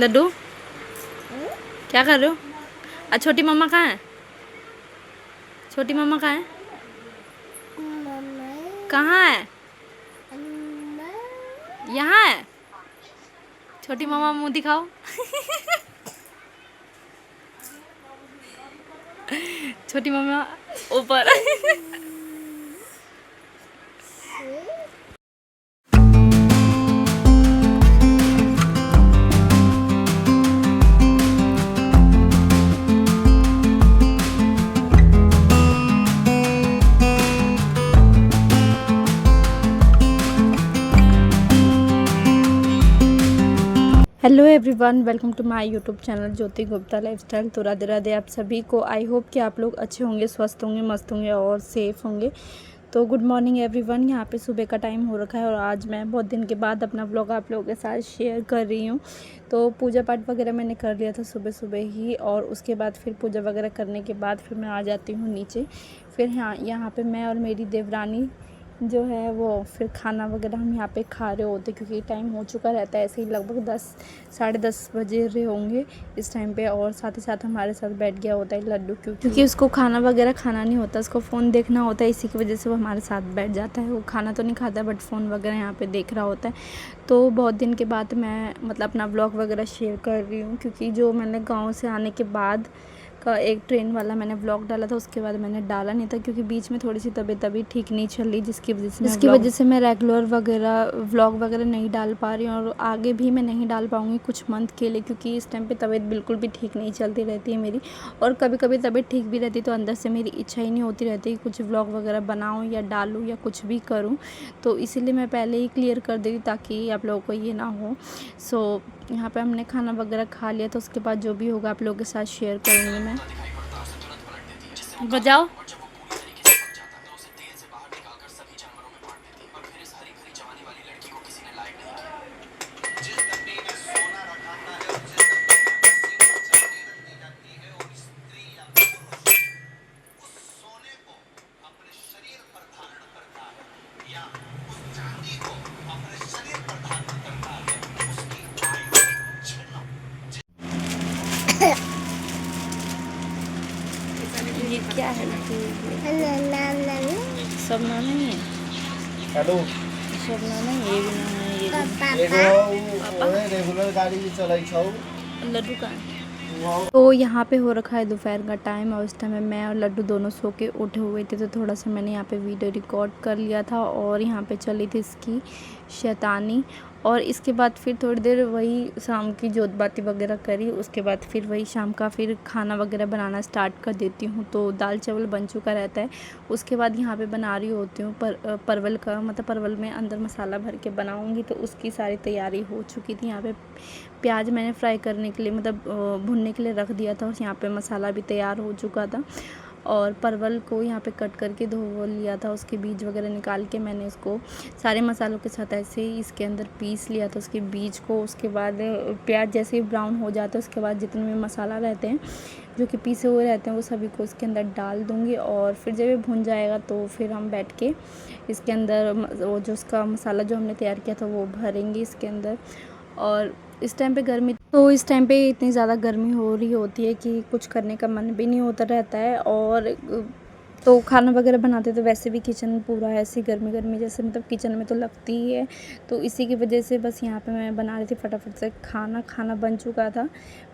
लड्डू क्या कर रहे हो? छोटी मम्मा कहाँ है? छोटी मम्मा कहाँ है? कहाँ है? यहाँ है। छोटी मम्मा मुंह दिखाओ। छोटी मम्मा ऊपर। Hello everyone, welcome to my YouTube channel Jyoti Gupta lifestyle. तो राधे राधे आप सभी को। आई होप कि आप लोग अच्छे होंगे, स्वस्थ होंगे, मस्त होंगे और सेफ़ होंगे। तो गुड मॉर्निंग एवरीवन। यहाँ पे सुबह का टाइम हो रखा है और आज मैं बहुत दिन के बाद अपना व्लॉग आप लोगों के साथ शेयर कर रही हूँ। तो पूजा पाठ वगैरह मैंने कर लिया था सुबह सुबह ही, और उसके बाद फिर पूजा वगैरह करने के बाद फिर मैं आ जाती हूँ नीचे। फिर यहाँ पे मैं और मेरी देवरानी जो है वो फिर खाना वगैरह हम यहाँ पे खा रहे होते, क्योंकि टाइम हो चुका रहता है ऐसे ही लगभग 10 साढ़े 10 बजे रहे होंगे इस टाइम पे। और साथ ही साथ हमारे साथ बैठ गया होता है लड्डू, क्योंकि उसको खाना वगैरह खाना नहीं होता, उसको फ़ोन देखना होता है। इसी की वजह से वो हमारे साथ बैठ जाता है। वो खाना तो नहीं खाता बट फ़ोन वगैरह यहाँ पर देख रहा होता है। तो बहुत दिन के बाद मैं मतलब अपना व्लॉग वगैरह शेयर कर रही हूँ, क्योंकि जो मैंने गाँव से आने के बाद का एक ट्रेन वाला मैंने व्लॉग डाला था, उसके बाद मैंने डाला नहीं था, क्योंकि बीच में थोड़ी सी तबीयत अभी ठीक नहीं चल रही, जिसकी वजह से मैं रेगुलर वगैरह व्लॉग वगैरह नहीं डाल पा रही हूँ। और आगे भी मैं नहीं डाल पाऊँगी कुछ मंथ के लिए, क्योंकि इस टाइम पे तबीयत बिल्कुल भी ठीक नहीं चलती रहती है मेरी। और कभी कभी तबीयत ठीक भी रहती तो अंदर से मेरी इच्छा ही नहीं होती रहती कि कुछ व्लॉग वगैरह बनाऊँ या डालूँ या कुछ भी करूँ। तो इसीलिए मैं पहले ही क्लियर कर देती ताकि आप लोगों को ये ना हो। सो यहाँ पे हमने खाना वगैरह खा लिया, तो उसके बाद जो भी होगा आप लोगों के साथ शेयर करूँगी मैं। बजाओ। ये क्या है? सब नाना ही है। हेलो, सब नाना ही, ये भी नाना है, ये भी एगो रेगुलर गाड़ी चलाई छौ। लड्डू का है। तो यहाँ पे हो रखा है दोपहर का टाइम, और उस टाइम में मैं और लड्डू दोनों सो के उठे हुए थे। तो थोड़ा सा मैंने यहाँ पे वीडियो रिकॉर्ड कर लिया था, और यहाँ पे चली थी इसकी शैतानी। और इसके बाद फिर थोड़ी देर वही शाम की जोत बाती वगैरह करी। उसके बाद फिर वही शाम का फिर खाना वगैरह बनाना स्टार्ट कर देती हूँ। तो दाल चावल बन चुका रहता है। उसके बाद यहाँ पे बना रही होती हूँ परवल का, मतलब परवल में अंदर मसाला भर के बनाऊँगी। तो उसकी सारी तैयारी हो चुकी थी। यहाँ पे प्याज मैंने फ्राई करने के लिए मतलब भुनने के लिए रख दिया था, और यहाँ पे मसाला भी तैयार हो चुका था। और परवल को यहाँ पे कट करके धो लिया था, उसके बीज वगैरह निकाल के मैंने इसको सारे मसालों के साथ ऐसे ही इसके अंदर पीस लिया था उसके बीज को। उसके बाद प्याज जैसे ही ब्राउन हो जाता है, उसके बाद जितने भी मसाला रहते हैं जो कि पीसे हुए रहते हैं वो सभी को इसके अंदर डाल दूँगी। और फिर जब ये भुन जाएगा तो फिर हम बैठ के इसके अंदर वो जो उसका मसाला जो हमने तैयार किया था वो भरेंगे इसके अंदर। और इस टाइम पे इस टाइम पे इतनी ज़्यादा गर्मी हो रही होती है कि कुछ करने का मन भी नहीं होता रहता है। और तो खाना वगैरह बनाते तो वैसे भी किचन पूरा ऐसी गर्मी गर्मी जैसे मतलब किचन में तो लगती ही है। तो इसी की वजह से बस यहाँ पे मैं बना रही थी फटाफट से खाना बन चुका था।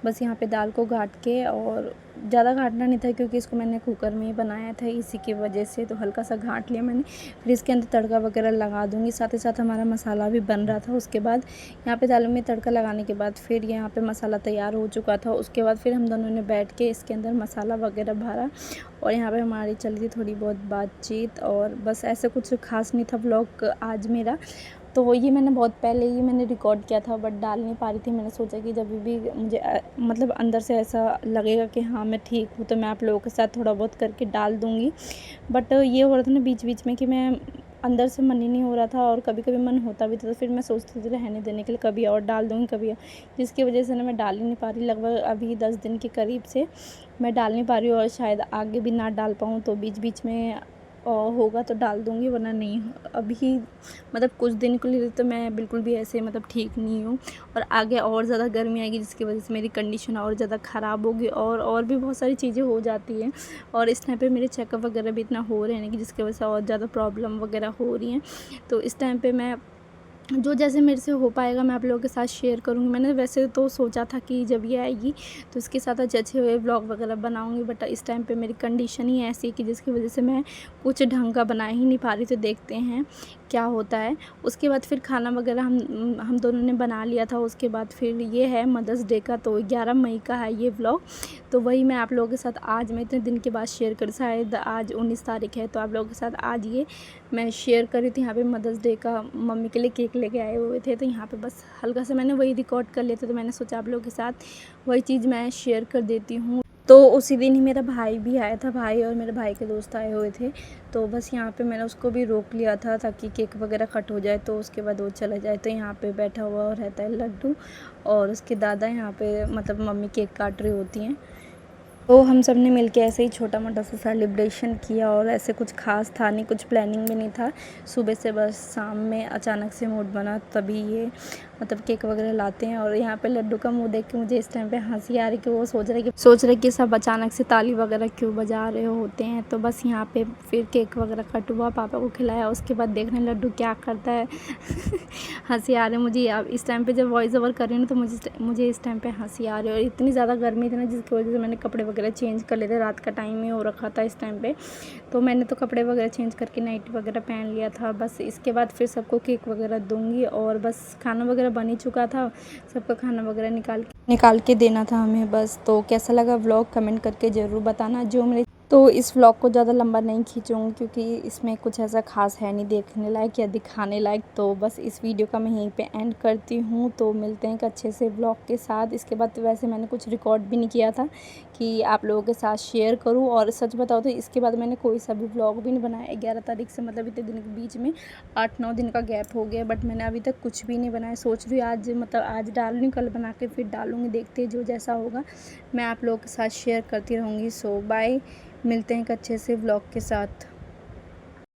बस यहाँ पे दाल को घाट के, और ज़्यादा घाटना नहीं था क्योंकि इसको मैंने कुकर में ही बनाया था, इसी की वजह से तो हल्का सा घाट लिया मैंने। फिर इसके अंदर तड़का वगैरह लगा दूँगी। साथ ही साथ हमारा मसाला भी बन रहा था। उसके बाद यहाँ पे दालों में तड़का लगाने के बाद फिर यहाँ पे मसाला तैयार हो चुका था। उसके बाद फिर हम दोनों ने बैठ के इसके अंदर मसाला वगैरह भरा, और यहाँ पे हमारी चली थी थोड़ी बहुत बातचीत। और बस ऐसे कुछ खास नहीं था व्लॉग आज मेरा। तो ये मैंने बहुत पहले ही मैंने रिकॉर्ड किया था बट डाल नहीं पा रही थी। मैंने सोचा कि जब भी मुझे मतलब अंदर से ऐसा लगेगा कि हाँ मैं ठीक हूँ तो मैं आप लोगों के साथ थोड़ा बहुत करके डाल दूँगी। बट ये हो रहा था ना बीच बीच में कि मैं अंदर से मन ही नहीं हो रहा था, और कभी कभी मन होता भी था तो फिर मैं सोचती थी रहने देने के लिए, कभी और डाल दूँगी कभी और, जिसकी वजह से ना मैं डाल ही नहीं पा रही। लगभग अभी 10 दिन के करीब से मैं डाल नहीं पा रही हूँ, और शायद आगे भी ना डाल पाऊँ। तो बीच बीच में और होगा तो डाल दूँगी, वरना नहीं। अभी मतलब कुछ दिन के लिए तो मैं बिल्कुल भी ऐसे मतलब ठीक नहीं हूँ, और आगे और ज़्यादा गर्मी आएगी जिसकी वजह से मेरी कंडीशन और ज़्यादा ख़राब होगी, और भी बहुत सारी चीज़ें हो जाती हैं। और इस टाइम पे मेरे चेकअप वगैरह भी इतना हो रहे हैं कि जिसकी वजह से और ज़्यादा प्रॉब्लम वगैरह हो रही हैं। तो इस टाइम पे मैं जो जैसे मेरे से हो पाएगा मैं आप लोगों के साथ शेयर करूँगी। मैंने वैसे तो सोचा था कि जब ये आएगी तो इसके साथ अच्छे हुए व्लॉग वगैरह बनाऊँगी, बट इस टाइम पे मेरी कंडीशन ही ऐसी है कि जिसकी वजह से मैं कुछ ढंग का बना ही नहीं पा रही। तो देखते हैं क्या होता है। उसके बाद फिर खाना वगैरह हम दोनों ने बना लिया था। उसके बाद फिर ये है मदर्स डे का, तो 11 मई का है ये व्लॉग। तो वही मैं आप लोगों के साथ आज मैं इतने दिन के बाद शेयर कर, शायद आज 19 तारीख है, तो आप लोगों के साथ आज ये मैं शेयर कर रही थी। यहाँ पे मदर्स डे का मम्मी के लिए केक लेके आए हुए थे, तो यहाँ पे बस हल्का सा मैंने वही रिकॉर्ड कर लिया था। तो मैंने सोचा आप लोगों के साथ वही चीज़ मैं शेयर कर देती हूँ। तो उसी दिन ही मेरा भाई भी आया था, भाई और मेरे भाई के दोस्त आए हुए थे। तो बस यहाँ पे मैंने उसको भी रोक लिया था ताकि केक वगैरह कट हो जाए, तो उसके बाद वो चला जाए। तो यहाँ पे बैठा हुआ रहता है लड्डू, और उसके दादा यहाँ पे मतलब मम्मी केक काट रही होती हैं। तो हम सब ने मिलके ऐसे ही छोटा मोटा सा सेलिब्रेशन किया, और ऐसे कुछ खास था नहीं, कुछ प्लानिंग भी नहीं था। सुबह से बस शाम में अचानक से मूड बना, तभी ये मतलब केक वगैरह लाते हैं। और यहाँ पे लड्डू का मुंह देख के मुझे इस टाइम पे हंसी आ रही कि वो सोच रहे कि सब अचानक से ताली वगैरह क्यों बजा रहे होते हैं। तो बस यहाँ पे फिर केक वगैरह कट हुआ, पापा को खिलाया। उसके बाद देखने लड्डू क्या करता है। हंसी आ रही है मुझे अब इस टाइम पे जब वॉइस ओवर कर रही हूँ, तो मुझे इस टाइम पे हंसी आ रही है। और इतनी ज़्यादा गर्मी थी ना, जिसकी वजह से मैंने कपड़े वगैरह चेंज कर लिए थे। रात का टाइम ही हो रखा था इस टाइम पे, तो मैंने तो कपड़े वगैरह चेंज करके नाइटी वगैरह पहन लिया था। बस इसके बाद फिर सबको केक वगैरह दूंगी, और बस खाना वगैरह बन ही चुका था। सबका खाना वगैरह निकाल के देना था हमें बस। तो कैसा लगा व्लॉग कमेंट करके ज़रूर बताना। तो इस व्लॉग को ज़्यादा लंबा नहीं खींचूँगी, क्योंकि इसमें कुछ ऐसा ख़ास है नहीं देखने लायक या दिखाने लायक। तो बस इस वीडियो का मैं यहीं पे एंड करती हूँ। तो मिलते हैं एक अच्छे से व्लॉग के साथ। इसके बाद तो वैसे मैंने कुछ रिकॉर्ड भी नहीं किया था कि आप लोगों के साथ शेयर करूँ। और सच बताओ तो इसके बाद मैंने कोई सा भी व्लॉग भी नहीं बनाया 11 तारीख से, मतलब इतने दिन के बीच में 8-9 दिन का गैप हो गया, बट मैंने अभी तक कुछ भी नहीं बनाया। सोच रही हूँ आज मतलब आज डाल रही हूँ, कल बना के फिर डालूँगी, देखते हैं जो जैसा होगा मैं आप लोगों के साथ शेयर करती रहूँगी। सो बाय, मिलते हैं एक अच्छे से व्लॉग के साथ।